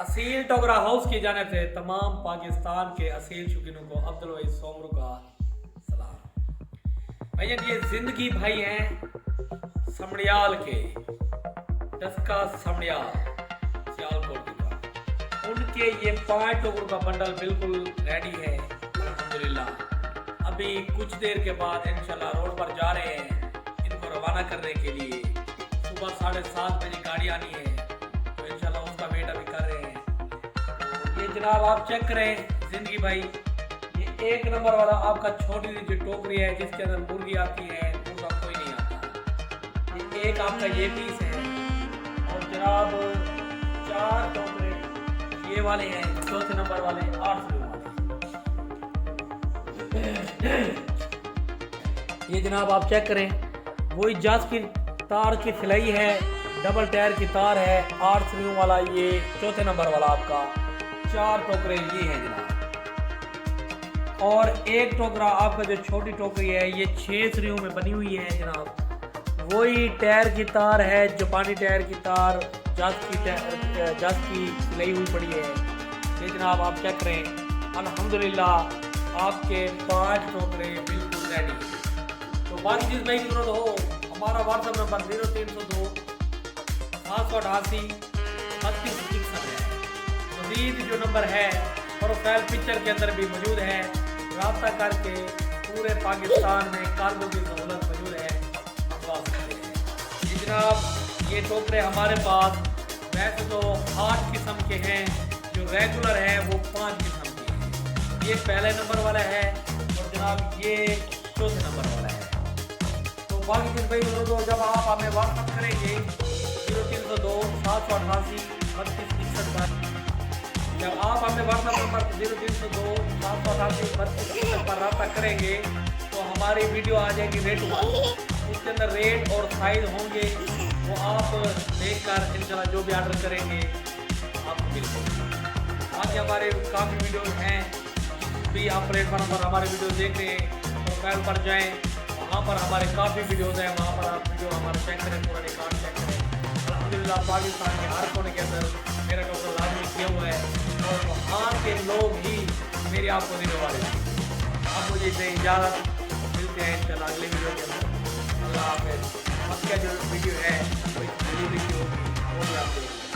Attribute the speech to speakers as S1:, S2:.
S1: Aseel टोगरा house की जाने से तमाम पाकिस्तान के असील शौकीनों को अब्दुल वहीद सोमरू का सलाम। भैया ये जिंदगी भाई हैं समड़ियाल के, डस्का समड़ियाल सियालकोट की तरफ। उनके ये 5 टोकरों का बंडल बिल्कुल रेडी है अल्हम्दुलिल्लाह। अभी कुछ देर के बाद इंशाल्लाह रोड पर जा रहे हैं इनको रवाना करने के लिए। सुबह 7:30 बजे गाड़ी आनी है, तो इंशाल्लाह उसका वेट अभी कर रहे हैं। ये जनाब आप चेक करें जिंदगी भाई, ये 1 नंबर वाला आपका छोटी सी जो टोकरी है जिसके अंदर मुर्गी आती है, मुर्गा कोई नहीं आता। ये एक आपका ये पीस है और जनाब 4 टोकरे ये वाले हैं, चौथे नंबर वाले 8 वाले। ये जनाब आप चेक करें, वही जास की तार की सिलाई है, डबल टायर की तार है, 8 सरियों वाला ये चौथे नंबर वाला आपका 4 टोकरे ये हैं जनाब। और एक टोकरा आपका जो छोटी टोकरी है ये 6 सरियों में बनी हुई है जनाब। वही टायर की तार है, जापानी टायर की तार, जास की सिलाई हुई पड़ी है। ये जनाब आप चेक करें, अल्हम्दुलिल्लाह आपके 5 टोकरे बिल्कुल रेडी। तो बाकी चीज़ भाई जरूरत हो, हमारा व्हाट्सएप नंबर 0302 788 3261 है। मज़ीद जो नंबर है प्रोफाइल पिक्चर के अंदर भी मौजूद है। रब्ता करके पूरे पाकिस्तान में कार्गो की सहूलत मौजूद है, मंगवा सकते हैं। जी जनाब ये टोकरे हमारे पास वैसे तो 8 किस्म के हैं, जो रेगुलर है वो 5 किस्म के हैं। ये पहले नंबर वाला है और जनाब ये चौथे नंबर वाला है। तो बाकी चीज़ भाई दोस्तों जब आप हमें व्हाट्सअप करेंगे 0302 788 3261 पर, जब आप हमें व्हाट्सएप नंबर 0302 788 3261 पर रब्ता करेंगे तो हमारी वीडियो आ जाएगी रेट वाली। उसके अंदर रेट और साइज होंगे, वो आप देखकर इंशाल्लाह जो भी ऑर्डर करेंगे आपको मिलेगा। बाकी हमारे काफ़ी वीडियो हैं, भी आप प्लेटफॉर्म पर हमारे वीडियो देख रहे हैं, प्रोफाइल पर जाएँ, वहाँ पर हमारे काफ़ी वीडियोज़ हैं, वहाँ पर आप वीडियो हमारा चेक करें, पूरा रिकॉर्ड चेक करें। अल्हम्दुलिल्लाह पाकिस्तान के हर कोने के अंदर मेरा टोकरा लाजमी किया हुआ है और वहाँ के लोग ही मेरे आपको देने वाले हैं। आप मुझे इसे इजाज़त, मिलते हैं इंशाल्लाह अगले वीडियो के अंदर। अल्लाह हाफ़िज़। अब क्या जो वीडियो है कोई डिलीवरी की होगी वो भी आप देखेंगे।